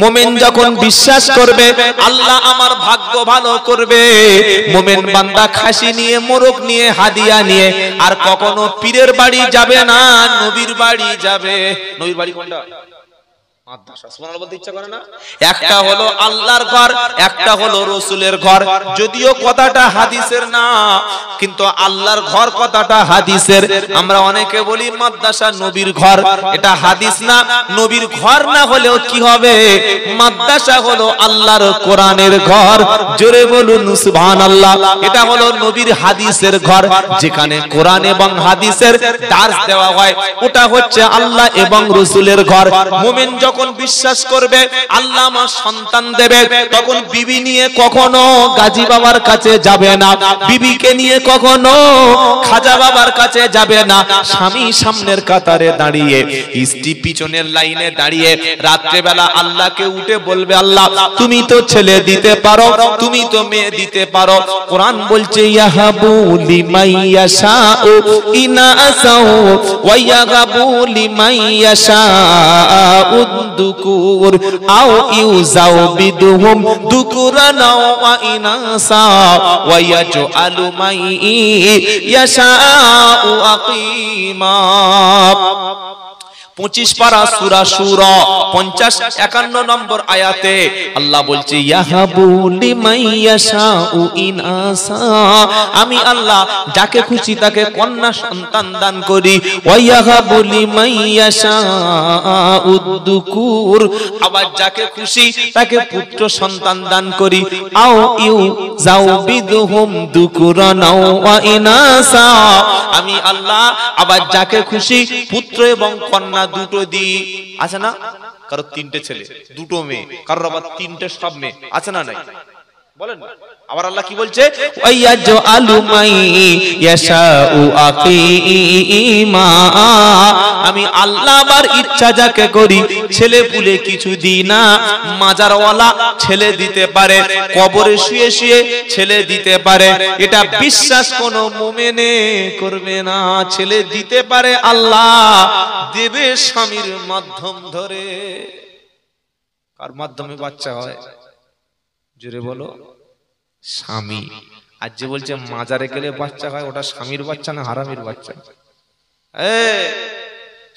মুমিন যখন বিশ্বাস করবে আল্লাহ আমার ভাগ্য ভালো করবে, মুমিন বান্দা খাসি নিয়ে, মোরগ নিয়ে, হাদিয়া নিয়ে আর কখনো পীরের বাড়ি যাবে না, নবীর বাড়ি যাবে। নবীর বাড়ি কোনটা? মাদ্রাসা। সুবহানাল্লাহ বলতে ইচ্ছা করে না? একটা হলো আল্লাহর ঘর, একটা হলো রাসূলের ঘর। যদিও কথাটা হাদিসের না, কিন্তু আল্লাহর ঘর কথাটা হাদিসের। আমরা অনেকে বলি মাদ্রাসা নবীর ঘর, এটা হাদিস না। নবীর ঘর না হলেও কি হবে? মাদ্রাসা হলো আল্লাহর কোরআনের ঘর। জোরে বলুন সুবহানাল্লাহ। এটা হলো নবীর হাদিসের ঘর, যেখানে কোরআন এবং হাদিসের দার্স দেওয়া হয়। ওটা হচ্ছে আল্লাহ এবং রাসূলের ঘর। মুমিন যখন বিশ্বাস করবে আল্লাহ আমার সন্তান দেবে, তখন বিবি নিয়ে কখনো গাজী বাবার কাছে যাবে না, বিবিকে নিয়ে কখনো খাজা বাবার কাছে যাবে না। স্বামী সামনের কাতারে দাঁড়িয়ে, স্ত্রী পিছনের লাইনে দাঁড়িয়ে রাত্রে বেলা আল্লাহকে উঠে বলবে, আল্লাহ তুমি তো ছেলে দিতে পারো, তুমি তো মেয়ে দিতে পারো। কোরআন বলছে ইয়াহাবু লিমান ইয়াশাউ ইনাসাউ ওয়া ইয়াহাবু লিমান ইয়াশাউ দুকুর আও ইউজাউবিদুহুম দুকুরান ওয়া ইনাসা ওয়া ইয়াজআলু মান ইয়াশাউ আকিমা। 25 পারা সূরা সূরা 50-51 নম্বর আয়াতে আল্লাহ বলছে ইয়াহাবু লিমান ইয়াশাউ ইনাসা, আমি আল্লাহ যাকে খুশি তাকে কন্যা সন্তান দান করি। ওয়া ইয়াহাবু লিমান ইয়াশাউ দুকুর, আবার যাকে খুশি তাকে পুত্র সন্তান দান করি। আও ইউজাউবিদুহুম দুকুরান ওয়া ইনাসা, আমি আল্লাহ আবার যাকে খুশি পুত্র এবং কন্যা দুটো দি। আছে না? কারো 3টে ছেলে, 2টো মেয়ে, কারোর আবার 3টে সব মেয়ে। আছে না? নাই? বলেন। আবার আল্লাহ কি বলছে? ওয়ায়াজআলু মান ইয়াশাউ আকিমা, আমি আল্লাহ আবার ইচ্ছা যাকে করি ছেলে পুলে কিছু দিই না। মাজারওয়ালা ছেলে দিতে পারে, কবরে শুয়ে শুয়ে ছেলে দিতে পারে, এটা বিশ্বাস কোনো মুমিনে করবে না। ছেলে দিতে পারে আল্লাহ, দেবে স্বামীর মাধ্যম ধরে। কার মাধ্যমে বাচ্চা হয়? জোরে বলো। স্বামী। আর যে বলছে মাজারে গেলে বাচ্চা হয়, ওটা স্বামীর বাচ্চা না হারামির বাচ্চা?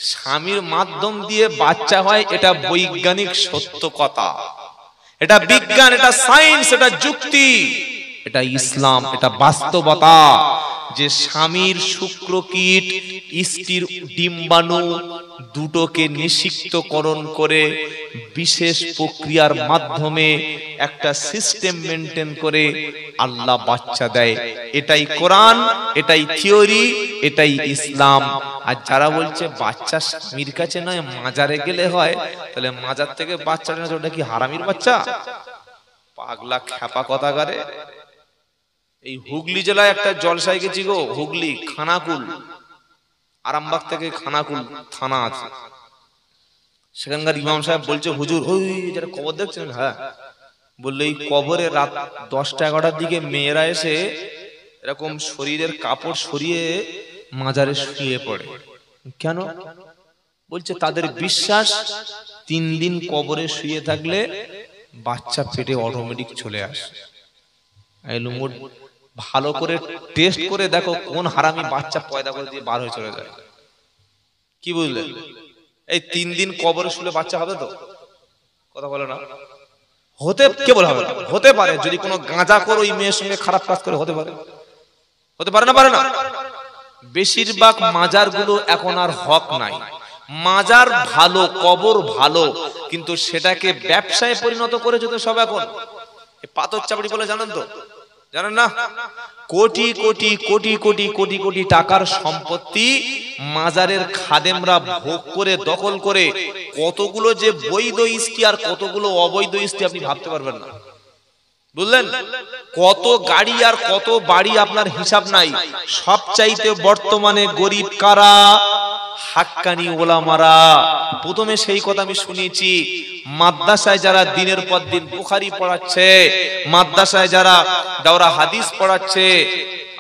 স্বামীর মাধ্যম দিয়ে বাচ্চা হয়, এটা বৈজ্ঞানিক সত্য কথা। এটা বিজ্ঞান, এটা সায়েন্স, এটা যুক্তি, এটা ইসলাম, এটা বাস্তবতা। যে স্বামীর শুক্রকীট, স্ত্রীর ডিম্বাণু দুটোকে নিষিক্তকরণ করে বিশেষ প্রক্রিয়ার মাধ্যমে একটা সিস্টেম মেনটেন করে আল্লাহ বাচ্চা দেয়। এটাই কোরআন, এটাই থিওরি, এটাই ইসলাম। আর যারা বলছে বাচ্চা স্বামীর কাছে নয় মাজারে গেলে হয়, তাহলে মাজার থেকে বাচ্চা না, ওটা কি হারামির বাচ্চা? পাগলা খ্যাপা কথা করে। এই হুগলি জেলায় একটা জলসায় গেছি গো, হুগলি খানাকুল, আরামবাগ থেকে খানাকুল থানা আছে। সেখানকার ইমাম সাহেব বলছে, হুজুর ওই যারা কবর দেখছেন, হ্যাঁ, বললে এই কবরে রাত 10টা-11টার দিকে মেয়েরা এসে এরকম শরীরের কাপড় সরিয়ে মাজারে শুয়ে পড়ে। কেন? বলছে তাদের বিশ্বাস 3 দিন কবরে শুয়ে থাকলে বাচ্চা পেটে অটোমেটিক চলে আসে। ভালো করে টেস্ট করে দেখো কোন হারামি বাচ্চা পয়দা করে দিয়ে বার হয়ে চলে যায়। কি বুঝলেন? এই 3 দিন কবরে শুলে বাচ্চা হবে তো? কথা বলে না। হতে কে বলে হবে? হতে পারে, যদি কোনো গাঁজা করে ওই মেয়ের সঙ্গে খারাপ কাজ করে হতে পারে। হতে পারে না? পারে না? বেশিরভাগ মাজারগুলো এখন আর হক নাই। মাজার ভালো, কবর ভালো, কিন্তু সেটাকে ব্যবসায় পরিণত করেছে তো সব। এখন পাথর চাপড়ি বলে জানেন তো? জানেন না? কোটি কোটি কোটি কোটি কোটি কোটি টাকার সম্পত্তি মাজারের খাদেমরা ভোগ করে, দখল করে, কতগুলো যে বৈধ ইস্তি আর কতগুলো অবৈধ ইস্তি আপনি ভাবতে পারবেন না। বুঝলেন? কত গাড়ি আর কত বাড়ি আপনার হিসাব নাই। সবচাইতে বর্তমানে গরিব কারা? হাক্কানি ওলামারা। প্রথমে সেই কথা আমি শুনেছি, মাদ্রাসায় যারা দিনের পর দিন বুখারী পড়াচ্ছে, মাদ্রাসায় যারা দাওরা হাদিস পড়াচ্ছে,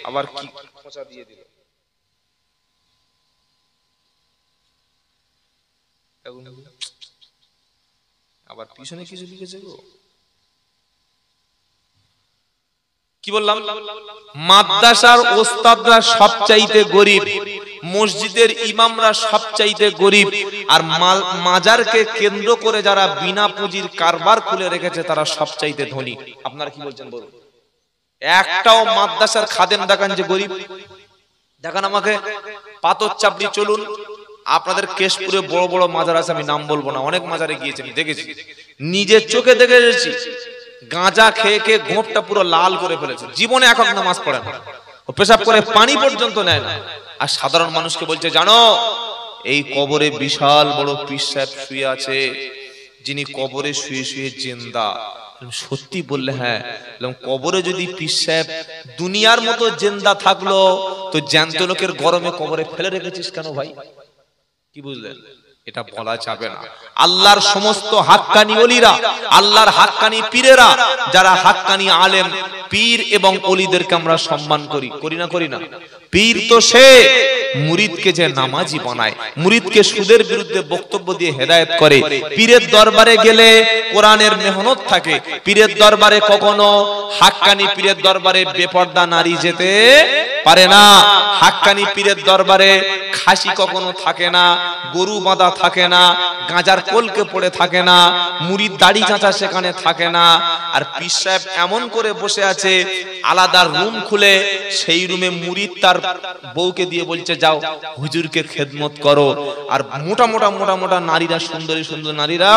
আবার কি খোঁচা দিয়ে দিল। আবার পিছনে কিছু লিখেছে গো, কি বললাম? মাদ্রাসার ওস্তাদরা সবচাইতে গরিব, মসজিদের ইমামরা সবচাইতে গরিব, আর মাজারকে কেন্দ্র করে যারা বিনা পুঁজির কারবার খুলে রেখেছে তারা সবচাইতে ধনী। আপনারা কি বলছেন বলুন? একটাও মাদ্রাসার খাদেম দেখান যে গরিব? দেখান আমাকে। পাথর চাপড়ি চলুন, আপনাদের কেশপুরে বড় বড় মাজার আছে, আমি নাম বলবো না, অনেক মাজারে গিয়েছি, দেখেছি, নিজের চোখে দেখে এসেছি। গাঁজা খেয়ে খেয়ে গোঁপটা পুরো লাল করে ফেলেছে, জীবনে একক নামাজ পড়ে না, ও পেশাব করে পানি পর্যন্ত নেয় না। আর সাধারণ মানুষকে বলছে, জানো এই কবরে বিশাল বড় পীর সাহেব শুয়ে আছে, যিনি কবরে শুয়ে শুয়ে জিন্দা। সত্যি বললে? হ্যাঁ। কবরে যদি পীর সাহেব দুনিয়ার মতো জিন্দা থাকলো তো জ্যান্ত লোকের গরমে কবরে ফেলে রেখেছিস কেন ভাই? কি বুঝলেন? এটা বলা যাবে না। আল্লাহর সমস্ত হাক্কানি ওলিরা, আল্লাহর হাক্কানি পীরেরা, যারা হাক্কানি আলেম পীর এবং ওলিদেরকে আমরা সম্মান করি, করি না? করি না? পীর তো সে মুরিদকে যে নামাজি বানায়, মুরিদকে সুদের বিরুদ্ধে বক্তব্য দিয়ে হেদায়েত করে। পীরের দরবারে গেলে কোরআনের মেহনত থাকে। পীরের দরবারে কখনো হাক্কানি পীরের দরবারে বেপর্দা নারী যেতে পারে না। হাক্কানি পীরের দরবারে খাসি কখনো থাকে না, গরু বাঁধা থাকে না, গাঁজার কলকে পড়ে থাকে না, মুরিদ দাড়ি চাঁচা সেখানে থাকে না। আর পীর সাহেব এমন করে বসে আছে, আলাদা রুম খুলে সেই রুমে মুরিদ তার বউকে দিয়ে বলছে, যাও হুজুরকে খেদমত করো। আর মোটা মোটা মোটা মোটা নারীরা, সুন্দরী সুন্দর নারীরা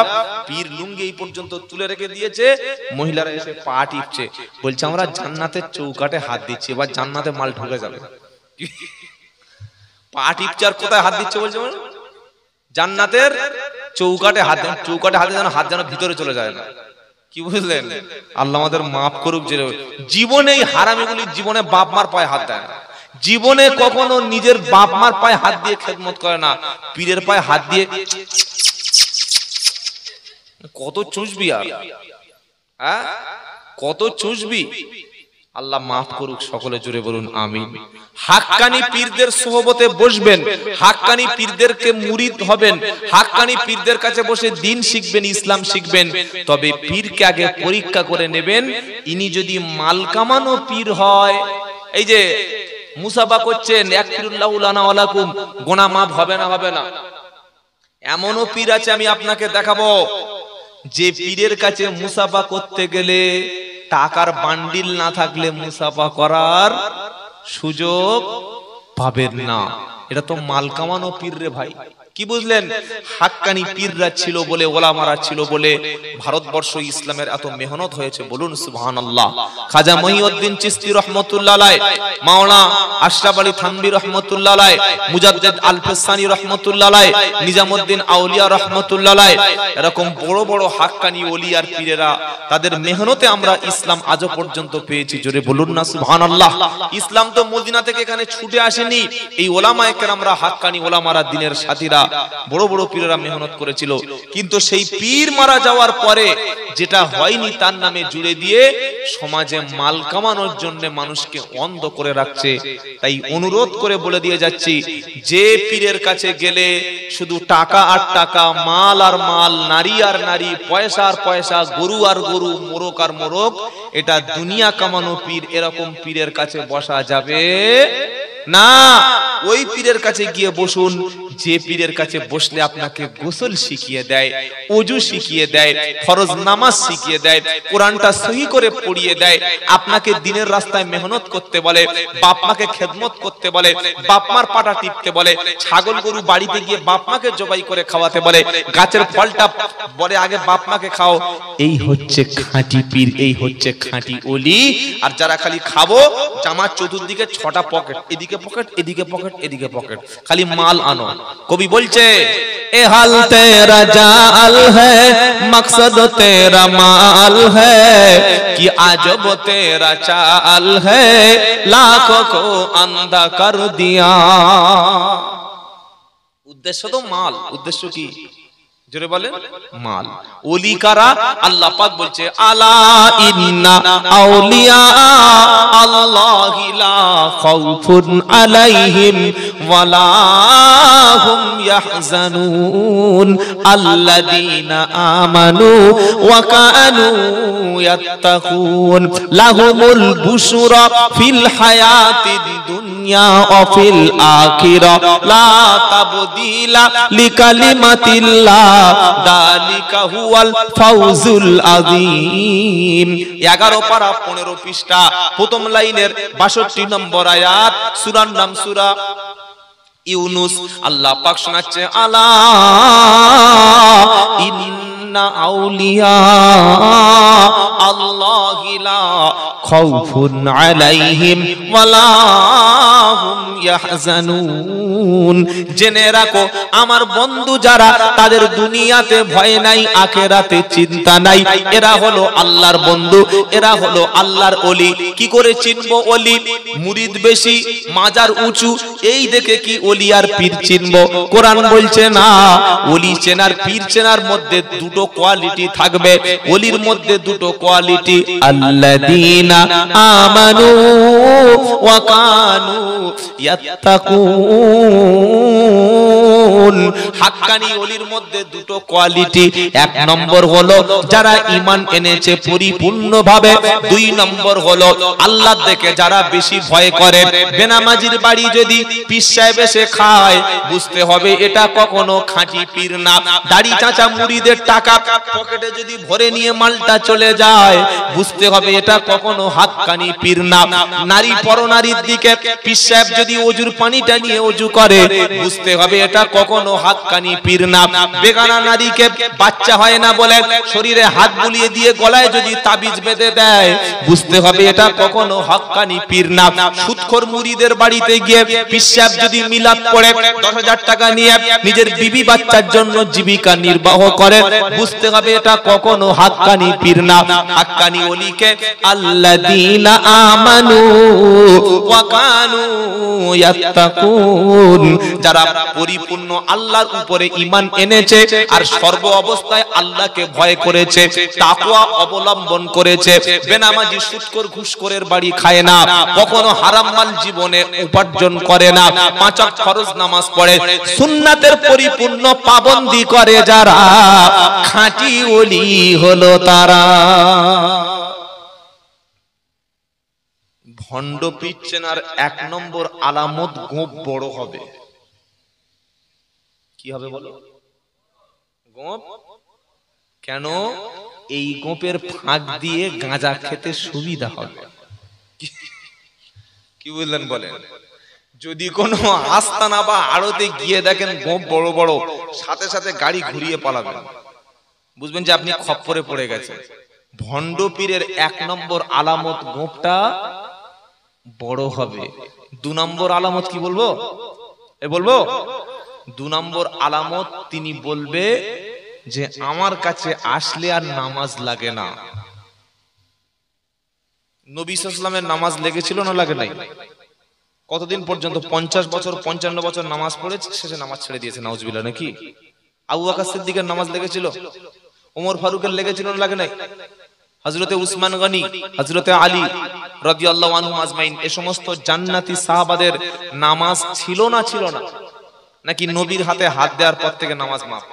পীর লুঙ্গি এই পর্যন্ত তুলে রেখে দিয়েছে, মহিলারা এসে পা টিপছে, বলছে আমরা জান্নাতের চৌকাটে হাত দিচ্ছি, এবার জান্নাতে মাল ঢুকে যাবে। পা টিপছে আর কোথায় হাত দিচ্ছে বলছে? জান্নাতের চৌকাটে হাত, চৌকাটে হাতে যেন হাত যেন ভিতরে চলে যায় না। কি বুঝলেন? আল্লাহ আমাদের মাফ করুক। যে জীবনে হারামিগুলি জীবনে বাপ মার পায়ে হাত দেয় না, জীবনে কখনো নিজের বাপ মার পায়ে হাত দিয়ে খেদমত করে না, পীরের পায়ে হাত দিয়ে কত চুষবি আর, হ্যাঁ কত চুষবি। আল্লাহ মাফ করুক, সকলে জোরে বলুন আমিন। হাক্কানি পীরদের সোহবতে বসবেন, হাক্কানি পীরদেরকে মুরিদ হবেন, হাক্কানি পীরদের কাছে বসে দিন শিখবেন, ইসলাম শিখবেন। তবে পীরকে আগে পরীক্ষা করে নেবেন, ইনি যদি মাল কামানো পীর হয়। এই যে মুসাফা করছেন, ইয়াগফিরুল্লাহু লানা ওয়া লাকুম, গুনাহ মাফ হবে না? হবে না? এমনও পীর আছে, আমি আপনাকে দেখাবো, যে পীরের কাছে মুসাফা করতে গেলে টাকার বান্ডিল না থাকলে মুসাফা করার সুযোগ পাবেন না। এটা তো মাল কামানো পীর রে ভাই। কি বুঝলেন? হাক্কানি পীররা ছিল বলে, ওলামারা ছিল বলে ভারতবর্ষ ইসলামের এত মেহনত হয়েছে, বলুন সুবহানাল্লাহ। খাজা মহিউদ্দিন চিশতি রাহমাতুল্লাহ আলাইহি, মাওলানা আশরাফ আলী থানভী রাহমাতুল্লাহ আলাইহি, মুজাদ্দিদ আল-ফিসানি রাহমাতুল্লাহ আলাইহি, নিজামউদ্দিন আউলিয়া রাহমাতুল্লাহ আলাইহি, এরকম বড় বড় হাক্কানি ওলি আর পীরেরা, তাদের মেহনতে আমরা ইসলাম আজও পর্যন্ত পেয়েছি। জোরে বলুন না সুবহানাল্লাহ। ইসলাম তো মদিনা থেকে এখানে ছুটে আসেনি, এই ওলামায়ে কেরামরা, হাক্কানি ওলামারা, দিনের সাথীরা, বড় বড় পীরেরা মেহনত করেছিল। কিন্তু সেই পীর মারা যাওয়ার পরে যেটা হয়নি তার নামে জুড়ে দিয়ে সমাজে মাল কামানোর জন্য মানুষকে অন্ধ করে রাখছে। তাই অনুরোধ করে বলে দিয়ে যাচ্ছি, যে পীরের কাছে গেলে শুধু টাকা আর টাকা, মাল আর মাল, নারী আর নারী, পয়সা আর পয়সা, গরু আর গরু, মোরক আর মোরক, এটা দুনিয়া কামানো পীর, এরকম পীরের কাছে বসা যাবে না। ওই পীরের কাছে গিয়ে বসুন, যে পীরের কাছে বসলে আপনাকে গোসল শিখিয়ে দেয়, ওযু শিখিয়ে দেয়, ফরজ নামাজ শিখিয়ে দেয়, কোরআনটা সহি করে পড়িয়ে দেয়, আপনাকে দিনের রাস্তায় মেহনত করতে বলে, বাপ মাকে খেদমত করতে বলে, বাপ মার পাটা টিপতে বলে, ছাগল গরু বাড়িতে গিয়ে বাপ মাকে জবাই করে খাওয়াতে বলে, গাছের ফলটা বলে আগে বাপ মাকে খাও। এই হচ্ছে খাঁটি পীর, এই হচ্ছে খাঁটি ওলি। আর যারা খালি খাবো, জামার চতুর্দিকে 6টা পকেট, এদিকে পকেট, এদিকে পকেট, এদিকে পকেট, খালি মাল আনো। কবি বলছে, এ হাল তেরা জাল হ্যায়, মকসদ তেরা মাল হ্যায়, কি আজব তেরা চাল হ্যায়, লাখোं को अंधा कर दिया। উদ্দেশ্য তো মাল, উদ্দেশ্য কি? জোরে বলেন মাল। ওলি কারা? আল্লাহ পাক বলছে আলা ইন্না আউলিয়া আল্লাহি লা খাউফুন আলাইহিম ওয়ালা হুম ইয়াহজানুন আল্লাযীনা আমানু ওয়া কানু ইয়াত্তাকুন লাহুমুল বুশরা ফিল হায়াতিদ দুনিয়া ওয়া ফিল আখিরা লা তাবদীলা লিকালিমাতিল্লাহ দালিকা হুয়াল ফাউজুল আযীম। 11 পারা 15 পৃষ্ঠা প্রথম লাইনের 62 নম্বর আয়াত, সূরার নাম সূরা ইউনুস। আল্লাহ পাক শোনাচ্ছে আলা ইন্না আউলিয়া আল্লাহি লা খাউফুন আলাইহিম ওয়ালা হুম ইয়াহজানুন। জেনে রাখো আমার বন্ধু যারা, তাদের দুনিয়াতে ভয় নাই, আখিরাতে চিন্তা নাই। এরা হলো আল্লাহর বন্ধু, এরা হলো আল্লাহর ওলি। কি করে চিনবো ওলি? মুরিদ বেশি, মাজার উঁচু, এই দেখে কি ওলি আর পীর চিনবো? কোরআন বলছে না, ওলি চেনার পীর চেনার মধ্যে দুটো কোয়ালিটি থাকবে। ওলির মধ্যে দুটো কোয়ালিটি, আল্লাযীনা আমানু ওয়া কানু ইয়াত্তাকুন। হাক্কানি ওলির মধ্যে দুটো কোয়ালিটি, এক নম্বর হলো যারা ঈমান এনেছে পরিপূর্ণভাবে, দুই নম্বর হলো আল্লাহ দেখে যারা বেশি ভয় করে। বেনামাজির বাড়ি যদি পীর সাহেব এসে খায়, বুঝতে হবে এটা কখনো খাঁটি পীর না। দাড়ি চাচা মুরিদের টাকা পকেটে যদি ভরে নিয়ে মালটা চলে যায়, বুঝতে হবে এটা কখনো হাক্কানি পীর না। নারী পরনারীর দিকে পীর সাহেব যদি ওজুর পানিটা নিয়ে ওজু করে, বুঝতে হবে এটা কখনো হাক্কানি পীর না। বেগানা নারীকে বাচ্চা হয় না বলে শরীরে হাত বুলিয়ে দিয়ে গলায় যদি তাবিজ বেঁধে দেয়, বুঝতে হবে এটা কখনো হাক্কানি পীর না। সুদখোর মুরিদের বাড়িতে গিয়ে পীর সাহেব যদি মিলাদ পড়ে 10,000 টাকা নিয়ে নিজের বিবি বাচ্চার জন্য জীবিকা নির্বাহ করে, বুঝতে হবে এটা কখনো হাক্কানি পীর না। হাক্কানি ওলিকে আল্লাযীনা আমানু ওয়া কানু ইয়াত্তাকুন, যারা পরিপূর্ণ আল্লাহর উপরে ঈমান এনেছে আর সর্ব অবস্থায় আল্লাহকে ভয় করেছে, তাকওয়া অবলম্বন করেছে। বেনামাজি সুদখোর ঘুষখোরের বাড়ি খায় না, কখনো হারাম মাল জীবনে উপার্জন করে না, 5 ওয়াক্ত ফরজ নামাজ পড়ে, সুন্নাতের পরিপূর্ণ পাবন্দি করে যারা, খাঁটি ওলি হলো তারা। ভণ্ড পীর চেনার 1 নম্বর আলামত গোঁপ বড় হবে। কি হবে বলো? গোঁপ। কেন? এই গোঁপের ফাঁক দিয়ে গাঁজা খেতে সুবিধা হবে। কি বললেন বলেন? যদি কোনো আস্তানা বা আড়তে গিয়ে দেখেন গোঁপ বড় বড়, সাথে সাথে গাড়ি ঘুরিয়ে পালাবেন, বুঝবেন যে আপনি খপ্পরে পড়ে গেছেন। ভণ্ড পীরের 1 নম্বর আলামত গোঁপটা বড় হবে। 2 নম্বর আলামত কি বলবো? বলবো 2 নম্বর আলামত তিনি বলবে যে আমার কাছে আসলে আর নামাজ লাগে না। নবী সাল্লাল্লাহু আলাইহি ওয়াসাল্লামের নামাজ লেগেছিল না লাগে নাই? কতদিন পর্যন্ত? 50 বছর 55 বছর নামাজ পড়েছে, শেষে নামাজ ছেড়ে দিয়েছে, নাউজুবিল্লাহ। নাকি আবু বকর সিদ্দিকের নামাজ লেগেছিল, ওমর ফারুকের লেগেছিল না লাগে নাই? হযরতে উসমান গনি, হযরতে আলী রাদিয়াল্লাহু আনহুম আজমাইন, এই সমস্ত জান্নাতি সাহাবাদের নামাজ ছিল না ছিল না? নাকি নবীর হাতে হাত দেওয়ার পর থেকে নামাজ মাফ?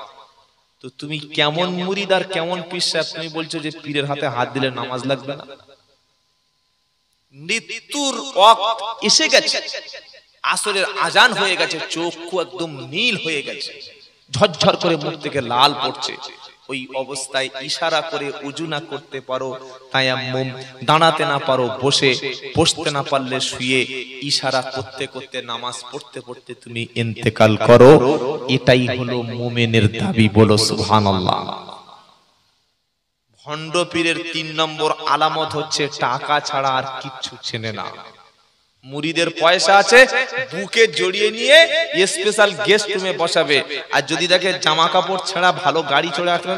তো তুমি কেমন মুরিদ আর কেমন পীর সাহেব, তুমি বলছো যে পীরের হাতে হাত দিলে নামাজ লাগবে না? মৃত্যুর ওয়াক্ত এসে গেছে, আসরের আজান হয়ে গেছে, চক্ষু একদম নীল হয়ে গেছে, ঝরঝর করে মুখ থেকে লাল পড়ছে। ওই অবস্থায় ইশারা করে উজু না করতে পারো তায়াম্মুম, দাঁড়াতে না পারো বসে, বসতে না পারলে শুয়ে, ইশারা করতে করতে নামাজ পড়তে পড়তে তুমি ইন্তেকাল করো, এটাই হলো মুমিনের দাবি। বলো সুবহানাল্লাহ। ভণ্ড পীরের 3 নম্বর আলামত হচ্ছে টাকা ছাড়া আর কিচ্ছু চেনে না। মুরিদের পয়সা আছে, বুকে জড়িয়ে নিয়ে স্পেশাল গেস্ট রুমে বসাবে, আর যদি দেখে জামা কাপড় ছাড়া ভালো গাড়ি চড়ে আসবে,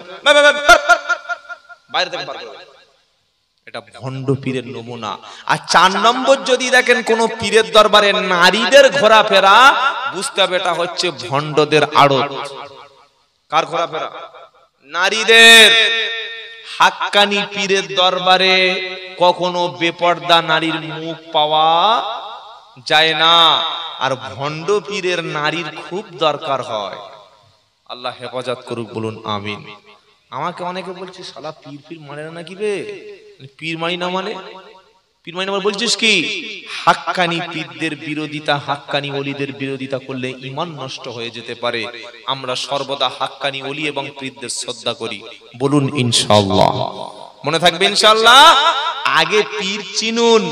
বাইরে থেকে বার করবে। এটা ভণ্ড পীরের নমুনা। আর 4 নম্বর যদি দেখেন কোন পীরের দরবারে নারীদের ঘোরাফেরা, বুঝতে হবে এটা হচ্ছে ভণ্ডদের আড়ত। কার ঘোরাফেরা? নারীদের। হাক্কানি পীরের দরবারে কখনো বেপর্দা নারীর মুখ পাওয়া যায় না, আর ভণ্ড পীরের নারীর খুব দরকার হয়। আল্লাহ হেফাজত করুক, বলুন আমিন। আমাকে অনেকে বলছে শালা পীর পীর মানে না নাকি রে? পীর মানি না মানে? পীর মানি না বলছিস কি? হাক্কানি পীরদের বিরোধিতা, হাক্কানি ওলিদের বিরোধিতা করলে ঈমান নষ্ট হয়ে যেতে পারে। আমরা সর্বদা হাক্কানি ওলি এবং পীরদের শ্রদ্ধা করি, বলুন ইনশাআল্লাহ। মনে থাকবে ইনশাআল্লাহ। আগে পীর চিনুন।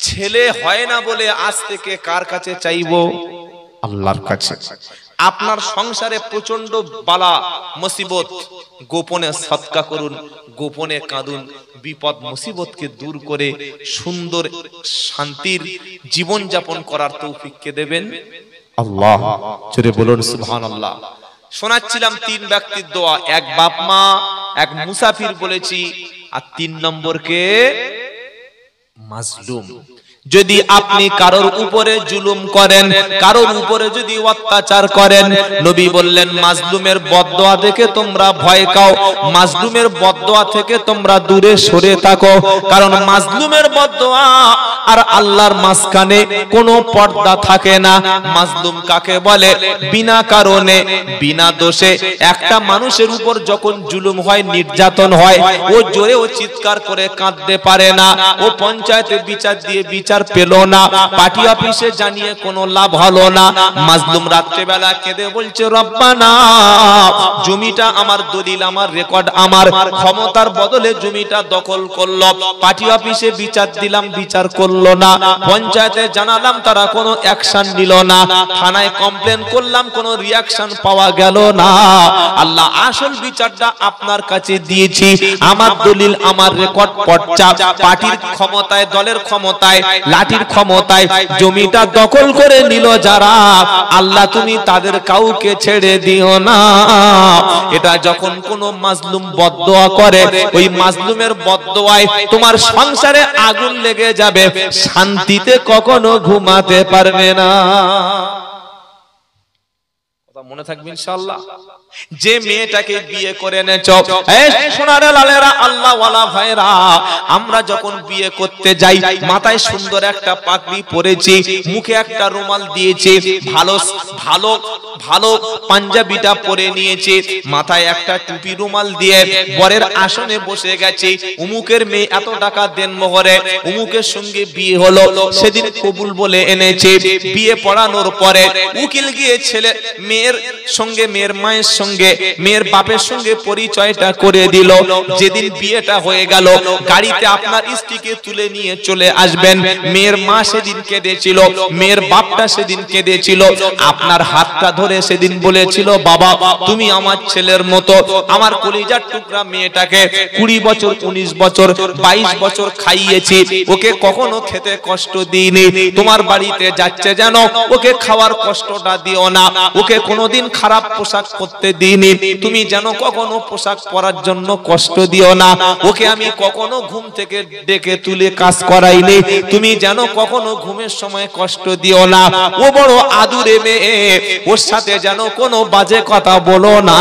ছেলে হয় না বলে আজ থেকে কার কাছে চাইবো? আল্লাহর কাছে। আপনার সংসারে প্রচন্ড বালা মুসিবত, গোপনে সদকা করুন, গোপনে কাঁদুন। বিপদ মুসিবতকে দূর করে সুন্দর শান্তির জীবন যাপন করার তৌফিক কে দেবেন? আল্লাহ। জোরে বলুন সুবহানাল্লাহ। শোনাচ্ছিলাম 3 ব্যক্তির দোয়া। এক বাপ মা, এক মুসাফির বলেছি, আর 3 নম্বরকে মাজলুম। যদি আপনি কারোর উপরে জুলুম করেন, কারোর উপরে যদি অত্যাচার করেন, নবী বললেন মাজলুমের বদদোয়া থেকে তোমরা ভয় খাও, মাজলুমের বদদোয়া থেকে তোমরা দূরে সরে থাকো। কারণ মাজলুমের বদদোয়া আর আল্লাহর মাঝখানে কোনো পর্দা থাকে না। মাজলুম কাকে বলে? বিনা কারণে, বিনা দোষে একটা মানুষের উপর যখন জুলুম হয়, নির্যাতন হয়, ও জোরে ও চিৎকার করে কাঁদতে পারে না, ও পঞ্চায়েতে বিচার দিয়ে বিচার পেল না, পার্টি অফিসে জানিয়ে কোনো লাভ হলো না। মাজলুম রাত্রেবেলা কেঁদে বলছে, রব্বানা জমিটা আমার, দলিল আমার, রেকর্ড আমার, ক্ষমতার বদলে জমিটা দখল করলো, পার্টি অফিসে বিচার দিলাম, বিচার করলো না, পঞ্চায়েতে জানালাম, তারা কোনো অ্যাকশন নিল না, থানায় কমপ্লেন করলাম, কোনো রিয়াকশন পাওয়া গেল না। আল্লাহ আসল বিচারটা আপনার কাছে দিয়েছি, আমার দলিল, আমার রেকর্ড, পর্চা, পার্টির ক্ষমতায়, দলের ক্ষমতায়, লাঠির ক্ষমতায় জমিটা দখল করে নিল যারা, আল্লাহ তুমি তাদের কাউকে ছেড়ে দিও না। এটা যখন কোন মাজলুম বদদোয়া করে, ওই মাজলুমের বদদোয়ায় তোমার সংসারে আগুন লেগে যাবে, শান্তিতে কখনো ঘুমাতে পারবে না। কথা মনে থাকবে ইনশাআল্লাহ। যে মেয়েটাকে বিয়ে করে এনেছো, এই সোনারে লালেরা, আল্লাহ ওয়ালা ভাইরা, আমরা যখন বিয়ে করতে যাই, মাথায় সুন্দর একটা পাগড়ি পরেছি, মুখে একটা রুমাল দিয়েছি, ভালো ভালো ভালো পাঞ্জাবিটা পরে নিয়েছি, মাথায় একটা টুপি রুমাল দিয়ে বরের আসনে বসে গেছি, উমুকের মেয়ে এত টাকা দেন মোহরে, উমুকের সঙ্গে বিয়ে হলো, সেদিন কবুল বলে এনেছে। বিয়ে পড়ানোর পরে উকিল গিয়ে ছেলে মেয়ের সঙ্গে, মেয়ের মায়ের সঙ্গে, মেয়ের বাপের সঙ্গে পরিচয়টা করে দিল। যেদিন বিয়েটা হয়ে গেল, গাড়িতে আপনার স্ত্রীকে তুলে নিয়ে চলে আসবেন। মেয়ের মা সেদিন কেঁদেছিল, মেয়ের বাপটা সেদিন কেঁদেছিল, আপনার হাতটা ধরে সেদিন বলেছিল, বাবা তুমি আমার ছেলের মতো, আমার কলিজার টুকরা মেয়েটাকে 20 বছর, 19 বছর, 22 বছর খাইয়েছি, ওকে কখনো খেতে কষ্ট দিইনি, তোমার বাড়িতে যাচ্ছে যেন ওকে খাওয়ার কষ্টটা দিও না, ওকে কোনোদিন খারাপ পোশাক পরতে দিইনি, তুমি যেন কখনো পোশাক পরার জন্য কষ্ট দিও না, ওকে আমি কখনো ঘুম থেকে ডেকে তুলে কাজ করাইনি, তুমি যেন কখনো ঘুমের সময় কষ্ট দিও না, ও বড় আদুরে মেয়ে, ওর সাথে যেন কোনো বাজে কথা বলো না।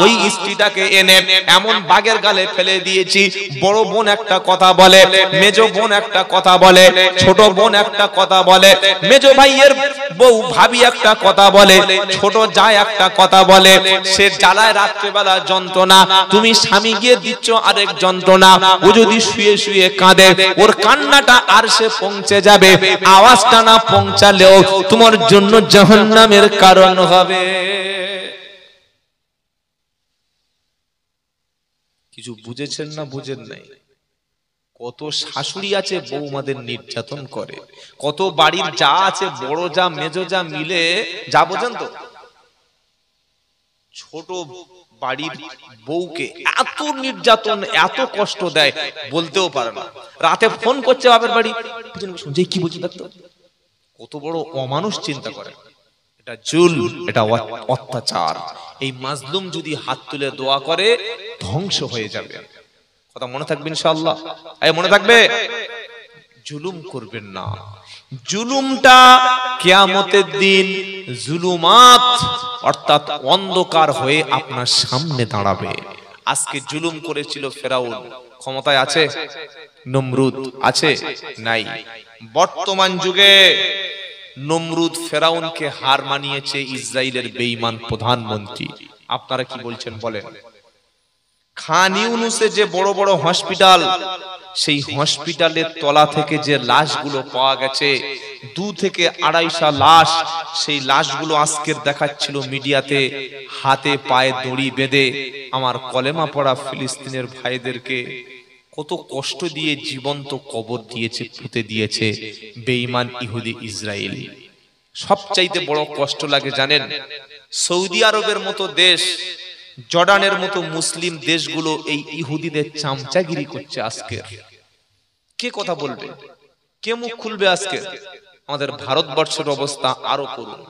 ওই স্ত্রীটাকে এনে এমন বাগের গালে ফেলে দিয়েছি। বড় বোন একটা কথা বলে, মেজো বোন একটা কথা বলে, ছোট বোন একটা কথা বলে, মেজো ভাইয়ের বউ ভাবি একটা কথা বলে, ছোট জায় একটা কথা বলে, সে জ্বালায় রাত্রেবেলা যন্ত্রণা, তুমি স্বামী গিয়ে দিচ্ছ আরেক যন্ত্রণা, ও যদি শুয়ে শুয়ে কাঁদে, ওর কান্নাটা আর সে পৌঁছে যাবে, আওয়াজটা না পৌঁছালেও তোমার জন্য জাহান্নামের কারণ হবে। কিছু বুঝেছেন না বুঝেন নাই? কত শাশুড়ি আছে বৌমাদের নির্যাতন করে, কত বাড়ির যা আছে, বড় যা মেজো যা মিলে, যা বোঝেন তো, ছোট বাড়ির বউকে এত নির্যাতন, এত কষ্ট দেয়, বলতেও পারে না। রাতে ফোন করছে বাপের বাড়ি, শুনছে কি বলছি দেখতো, কত বড় অমানুষ চিন্তা করে। এটা জুলম, এটা অত্যাচার। এই মাজলুম যদি হাত তুলে দোয়া করে, ধ্বংস হয়ে যাবে। কথা মনে থাকবে ইনশাআল্লাহ। মনে থাকবে, জুলুম করবেন না। জুলুমটা কিয়ামতের দিন জুলুমাত অর্থাৎ অন্ধকার হয়ে আপনার সামনে দাঁড়াবে। আজকে জুলুম করেছিল ফেরাউন, ক্ষমতায় আছে? নমরুদ আছে? নাই। বর্তমান যুগে নমরুদ ফেরাউনকে হার মানিয়েছে ইসরায়েলের বেঈমান প্রধানমন্ত্রী। আপনারা কি বলছেন বলেন? খান ইউনুসে যে বড় বড় হসপিটাল, সেই হসপিটালের তলা থেকে যে লাশগুলো পাওয়া গেছে 2 থেকে 250 লাশ, সেই লাশগুলো আজকের দেখাচ্ছিল মিডিয়াতে, হাতে পায়ে দড়ি বেঁধে আমার কলেমা পড়া ফিলিস্তিনের ভাইদেরকে কত কষ্ট দিয়ে জীবন্ত কবর দিয়েছে, পুঁতে দিয়েছে বেঈমান ইহুদি ইসরায়েল। সবচাইতে বড় কষ্ট লাগে জানেন? সৌদি আরবের মতো দেশ, জর্ডানের মতো মুসলিম দেশগুলো এই ইহুদিদের চামচাগিরি করছে। আজকে কে কথা বলবে? কে মুখ খুলবে? আজকে আমাদের ভারতবর্ষের অবস্থা আরো করুন।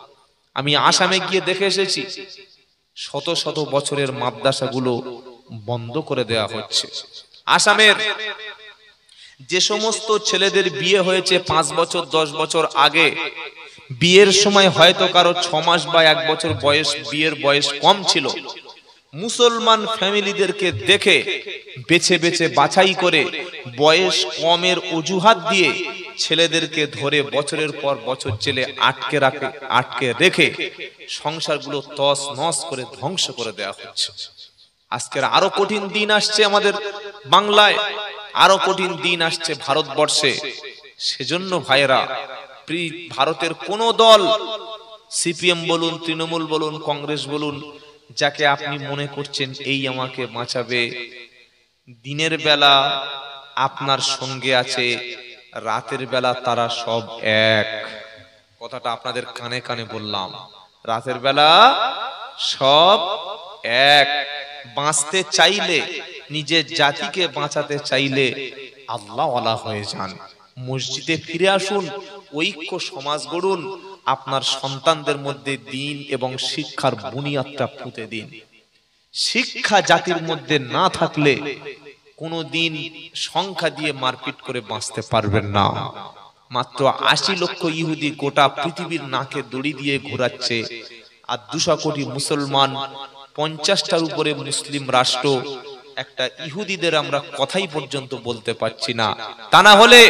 আমি আসামে গিয়ে দেখে এসেছি, শত শত বছরের মাদ্রাসাগুলো বন্ধ করে দেওয়া হচ্ছে। আসামের যে সমস্ত ছেলেদের বিয়ে হয়েছে 5 বছর 10 বছর আগে, বিয়ের সময় হয়তো কারো 6 মাস বা 1 বছর বয়স, বিয়ের বয়স কম ছিল, মুসলমান ফ্যামিলিদেরকে দেখে বেছে বেছে বাছাই করে বয়স কমের অজুহাত দিয়ে ছেলেদেরকে ধরে বছরের পর বছর জেলে আটকে রেখে সংসারগুলো তস নস করে ধ্বংস করে দেওয়া হচ্ছে। আজকের আরো কঠিন দিন আসছে আমাদের বাংলায়, আরো কঠিন দিন আসছে ভারতবর্ষে। সেজন্য ভাইরা, ভারতের কোন দল, সিপিএম বলুন, তৃণমূল বলুন, কংগ্রেস বলুন, যাকে আপনি মনে করছেন এই আমাকে বাঁচাবে, দিনের বেলা আপনার সঙ্গে আছে, রাতের বেলা তারা সব এক। কথাটা আপনাদের কানে কানে বললাম, রাতের বেলা সব এক। বাঁচতে চাইলে, নিজের জাতিকে বাঁচাতে চাইলে আল্লাহওয়ালা হয়ে যান, মসজিদে ফিরে আসুন, ঐক্য সমাজ গড়ুন, আপনার সন্তানদের মধ্যে দ্বীন এবং শিক্ষার বুনিয়াদটা পুঁতে দিন। শিক্ষা জাতির মধ্যে না থাকলে কোনদিন সংখ্যা দিয়ে মারপিট করে বাঁচতে পারবেন না। মাত্র 80 লক্ষ ইহুদি গোটা পৃথিবীর নাকে দড়ি দিয়ে ঘোরাচ্ছে, আর 200 কোটি মুসলমান, 50টার উপরে মুসলিম রাষ্ট্র, একটা ইহুদিদের আমরা কথাই পর্যন্ত বলতে পারছি না। তা না হলে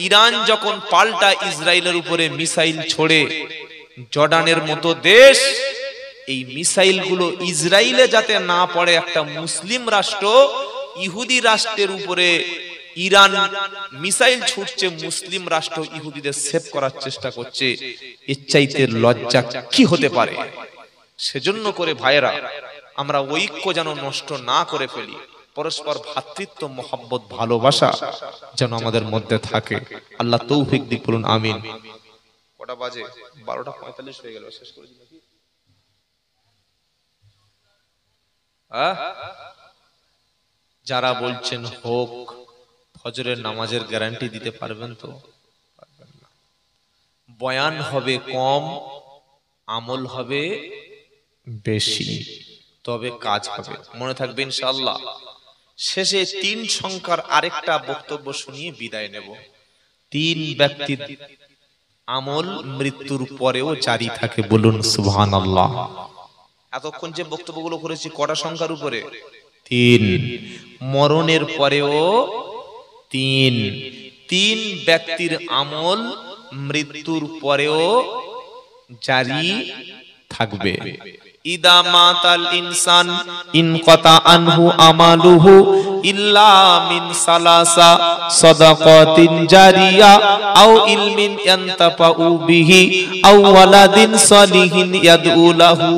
ইরান যখন পাল্টা ইসরায়েলের উপরে মিসাইল ছোড়ে, জর্ডানের মতো দেশ এই মিসাইল গুলো ইসরায়েলে যাতে না পড়ে, একটা মুসলিম রাষ্ট্র ইহুদি রাষ্ট্রের উপরে ইরান মিসাইল ছুটছে, মুসলিম রাষ্ট্র ইহুদিদের সেভ করার চেষ্টা করছে। এর চাইতে লজ্জা কি হতে পারে? সেজন্য করে ভাইরা, আমরা ঐক্য যেন নষ্ট না করে ফেলি, পরস্পর ভ্রাতৃত্ব, মহব্বত, ভালোবাসা যেন আমাদের মধ্যে থাকে। আল্লাহ তৌফিক দিক, বলুন আমিন। কটা বাজে? 12:45 হয়ে গেল, শেষ করে দিই নাকি? যারা বলছেন হোক, ফজরের নামাজের গ্যারান্টি দিতে পারবেন তো? পারবেন না। বয়ান হবে কম, আমল হবে বেশি, তবে কাজ হবে। মনে থাকবে ইনশাআল্লাহ। শেষে 3 সংখ্যার আরেকটা বক্তব্য শুনিয়ে বিদায় নেব। 3 ব্যক্তির আমল মৃত্যুর পরেও জারি থাকে, বলুন সুবহানাল্লাহ। এতক্ষণ যে বক্তব্যগুলো করেছি কটা সংখ্যার উপরে? 3। মরণের পরেও 3 ব্যক্তির আমল মৃত্যুর পরেও জারি থাকবে। ইদা মাতাল ইনসান ইনকাতা আনহু আমালুহু ইল্লা মিন সালাসা সাদাকাতিন জারিয়া আও ইলমিন ইয়ানতাফাউ বিহি আও ওয়ালাদিন সালিহিন ইয়াদউ লাহু।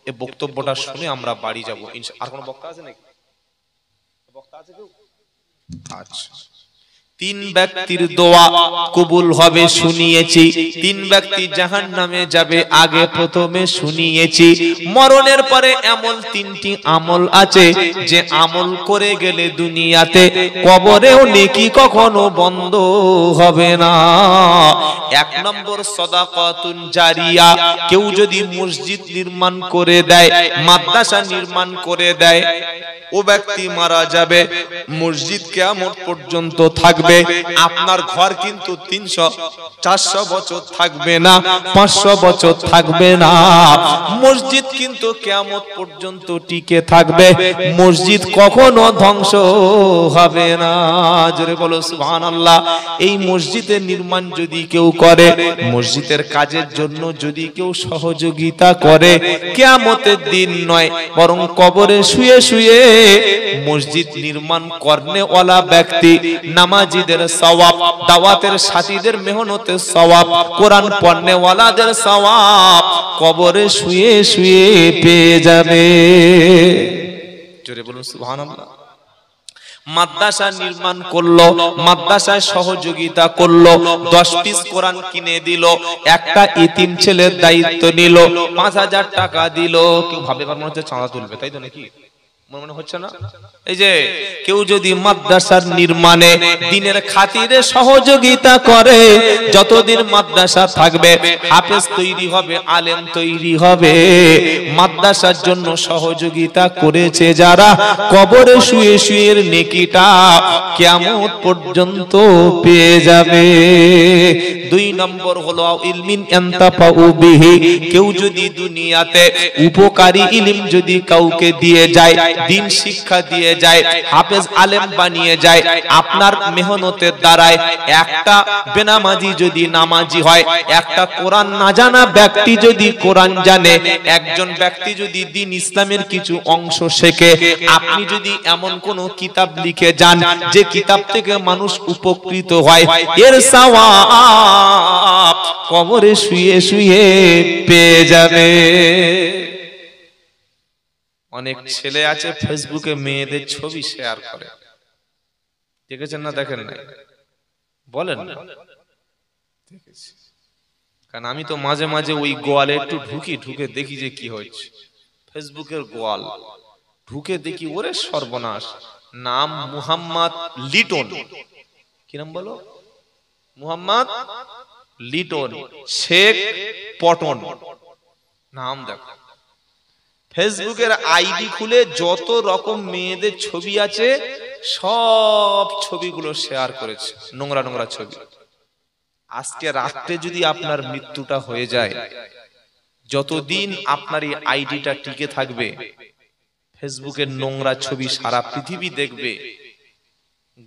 এই বক্তব্যটা শুনে আমরা বাড়ি যাব ইনশাআল্লাহ। আর কোন বক্তা আছে নাকি? বক্তা আছে কেউ? আচ্ছা। 3 ব্যক্তির দোয়া কবুল হবে শুনিয়েছি, 3 ব্যক্তি জাহান্নামে যাবে আগে প্রথমে শুনিয়েছি। মরণের পরে এমন 3টি আমল আছে যে আমল করে গেলে দুনিয়াতে কবরেও নেকি কখনো বন্ধ হবে না। 1 নম্বর সাদাকাতুন জারিয়া, কেউ যদি মসজিদ নির্মাণ করে দেয়, মাদ্রাসা নির্মাণ করে দেয়, ও ব্যক্তি মারা যাবে, মসজিদ কিয়ামত পর্যন্ত থাকবে। আপনার ঘর কিন্তু 300-400 বছর থাকবে না, 500 বছর থাকবে না। মসজিদ কিন্তু কিয়ামত পর্যন্ত টিকে থাকবে, মসজিদ কখনো ধ্বংস হবে না। জোরে বলো সুবহানাল্লাহ। এই মসজিদের নির্মাণ যদি কেউ করে, মসজিদের কাজের জন্য যদি কেউ সহযোগিতা করে, কিয়ামতের দিন নয় বরং কবরে শুয়ে শুয়ে মসজিদ নির্মাণ করনেওয়ালা ব্যক্তি, নামাজীদের সওয়াব, দাওয়াতের সাথীদের মেহনতের সওয়াব, কোরআন পড়নেওয়ালাদের সওয়াব কবরে শুয়ে শুয়ে পেয়ে যাবে। জোরে বলুন সুবহানাল্লাহ। মাদ্রাসা নির্মাণ করলো, মাদ্রাসায় সহযোগিতা করলো, 10 পিস কোরআন কিনে দিল, একটা এতিম ছেলের দায়িত্ব নিল, 5000 টাকা দিল। কেউ ভাবে মনে হচ্ছে চাঁদা তুলবে, তাই তো নাকি? মনে হচ্ছে না? এই যে কেউ যদি মাদ্রাসার নির্মাণে দ্বীনের খাতিরে সহযোগিতা করে, যতদিন মাদ্রাসা থাকবে হাফেজ তৈরি হবে, আলেম তৈরি হবে। মাদ্রাসার জন্য সহযোগিতা করেছে যারা, কবরে শুয়ে শুয়ে নেকিটা কিয়ামত পর্যন্ত পেয়ে যাবে। 2 নম্বর হলো ইলমিন ইয়ানতাফাউ বিহি। কেউ যদি দুনিয়াতে উপকারী ইলম যদি কাউকে দিয়ে যায়, দিন শিক্ষা দিয়ে যায়, হাফেজ আলেম বানিয়ে যায়, আপনার মেহনতের দ্বারায় একটা বেনামাজি যদি নামাজি হয়, একটা কোরআন না জানা ব্যক্তি যদি কোরআন জানে, একজন ব্যক্তি যদি দ্বীন ইসলামের কিছু অংশ শেখে, আপনি যদি এমন কোন কিতাব লিখে যান যে কিতাব থেকে মানুষ উপকৃত হয়, এর সওয়াব কবরে শুয়ে শুয়ে পেয়ে যাবে। অনেক ছেলে আছে ফেসবুকে মেয়েদের ছবি শেয়ার করে, দেখেছেন না? দেখেন না? বলেন না। দেখেছি, কারণ আমি তো মাঝে মাঝে ওই গোয়ালে একটু ঢুকে দেখি যে কি হচ্ছে। ফেসবুকের গোয়াল ঢুকে দেখি, ওরে সর্বনাশ, নাম মুহাম্মদ লিটন। কি নাম বলো? মুহাম্মদ লিটন, শেখ পটন নাম। দেখো ফেসবুকের আইডি খুলে যত রকম মেয়েদের ছবি আছে সব ছবিগুলো শেয়ার করেছে, নোংরা নোংরা ছবি। আজকে রাত্রে যদি আপনার মৃত্যুটা হয়ে যায়, যতদিন আপনার এই আইডিটা টিকে থাকবে, ফেসবুকের নোংরা ছবি সারা পৃথিবী দেখবে।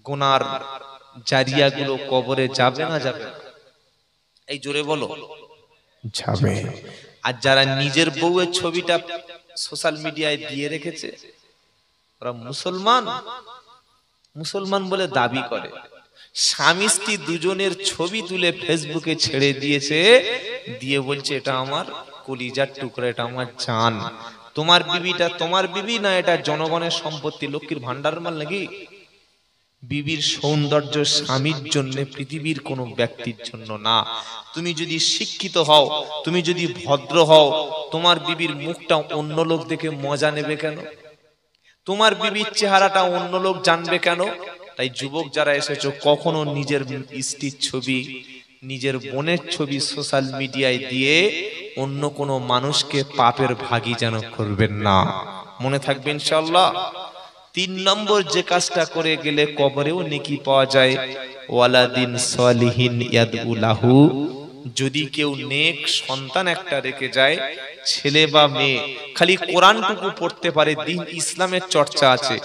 গুনার জারিয়াগুলো কবরে যাবে না যাবে না? এই জোরে বলো, যাবে। আর যারা নিজের বউয়ের ছবিটা সোশ্যাল মিডিয়ায় দিয়ে রেখেছে, ওরা মুসলমান বলে দাবি করে, স্বামী স্ত্রী দুজনের ছবি তুলে ফেসবুকে ছেড়ে দিয়েছে, দিয়ে বলছে এটা আমার কলিজার টুকরা, এটা আমার জান। তোমার বিবিটা তোমার বিবি না, এটা জনগণের সম্পত্তি, লক্ষ্মীর ভান্ডার মাল নাকি? বিবির সৌন্দর্য স্বামীর জন্য, পৃথিবীর কোন ব্যক্তির জন্য না। তুমি যদি শিক্ষিত হও, তুমি যদি ভদ্র হও, তোমার বিবির মুখটা অন্য লোক দেখে মজা নেবে কেন? তোমার বিবির চেহারাটা অন্য লোক জানবে কেন? তাই যুবক যারা এসেছো, কখনো নিজের স্ত্রীর ছবি, নিজের বোনের ছবি সোশ্যাল মিডিয়ায় দিয়ে অন্য কোনো মানুষকে পাপের ভাগী যেন করবেন না। মনে থাকবে ইনশাআল্লাহ। 3 নম্বর যে কাজটা করে গেলে কবরেও নেকি পাওয়া যায়, ওয়ালাদিন সলিহিন ইয়াদউ লাহু। যদি কেউ নেক সন্তান একটা রেখে যায়, ছেলে বা মেয়ে, খালি কোরআনটুকু পড়তে পারে, দ্বীন ইসলামের চর্চা আছে,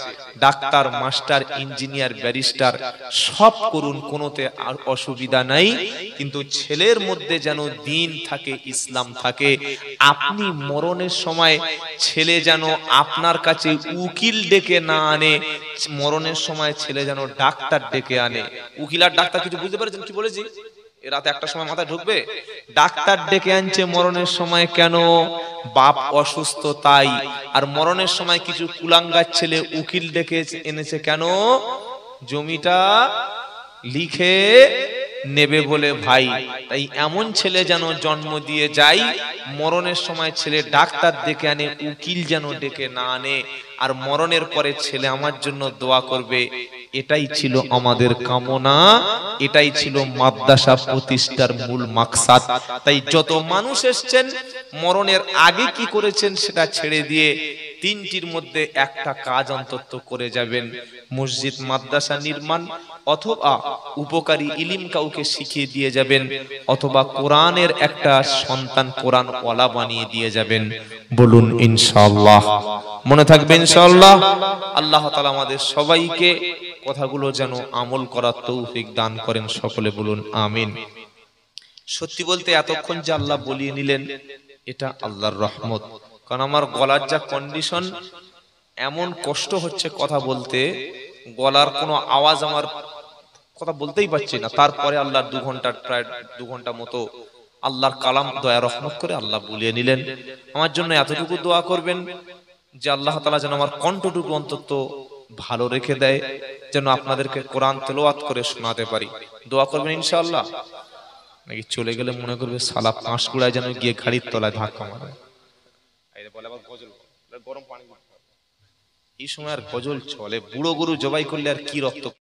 ডাক্তার, মাস্টার, ইঞ্জিনিয়ার, ব্যারিস্টার সব করুন, কোনোতে আর অসুবিধা নাই, কিন্তু ছেলের মধ্যে যেন দ্বীন থাকে, ইসলাম থাকে। আপনি মরণের সময় ছেলে যেন আপনার কাছে উকিল ডেকে না আনে, মরণের সময় ছেলে যেন ডাক্তার ডেকে আনে। উকিল আর ডাক্তার কিছু বুঝতে পারছেন কি বলেছি? রাতে একটা সময় মাথায় ঢুকবে, ডাক্তার ডেকে আনছে মরণের সময় কেন? বাপ অসুস্থ তাই। আর মরণের সময় কিছু কুলাঙ্গার ছেলে উকিল ডেকে এনেছে কেন? জমিটা লিখে নেবে বলে ভাই। তাই এমন ছেলে যেন জন্ম দিয়ে যায়, মরণের সময় ছেলে ডাক্তার ডেকে আনে, উকিল যেন ডেকে না আনে। আর মরণের পরে ছেলে আমার জন্য দোয়া করবে, এটাই ছিল আমাদের কামনা, এটাই ছিল মাদ্রাসা প্রতিষ্ঠার মূল মাকসাদ। তাই যত মানুষ এসেছেন, মরণের আগে কি করেছেন সেটা ছেড়ে দিয়ে তিনটির মধ্যে একটা কাজ অন্তত করে যাবেন, মসজিদ মাদ্রাসা নির্মাণ, অথবা উপকারী ইলম কাউকে শিখিয়ে দিয়ে যাবেন, অথবা কোরআনের একটা সন্তান কোরআন ওয়ালা বানিয়ে দিয়ে যাবেন। বলুন ইনশাআল্লাহ। মনে থাকবে ইনশাআল্লাহ। আল্লাহ তাআলা আমাদের সবাইকে কথাগুলো যেন আমল করার তৌফিক দান করেন, সকলে বলুন আমিন। সত্যি বলতে এতক্ষণ যে আল্লাহ বলিয়ে নিলেন এটা আল্লাহর রহমত। কারণ আমার গলার যা কন্ডিশন, এমন কষ্ট হচ্ছে কথা বলতে, গলার কোনো আওয়াজ, আমার কথা বলতেই পারছি না। তারপরে আল্লাহর 2 ঘন্টা, প্রায় 2 ঘন্টা মতো আল্লাহর কালাম দয়া রহমত করে আল্লাহ বলিয়ে নিলেন। আমার জন্য এতটুকু দোয়া করবেন যে আল্লাহ তাআলা যেন আমার কণ্ঠটুকু অন্তত ভালো রেখে দেয়, যেন আপনাদেরকে কোরআন তেলাওয়াত করে শোনাতে পারি। দোয়া করবেন ইনশাআল্লাহ। নাকি চলে গেলে মনে করবে সালা পাঁশকুড়ায় যেন গিয়ে গাড়ির তলায় ধাক্কা মারে। এই সময় আর গজল চলে? বুড়ো গরু জবাই করলে আর কি রক্ত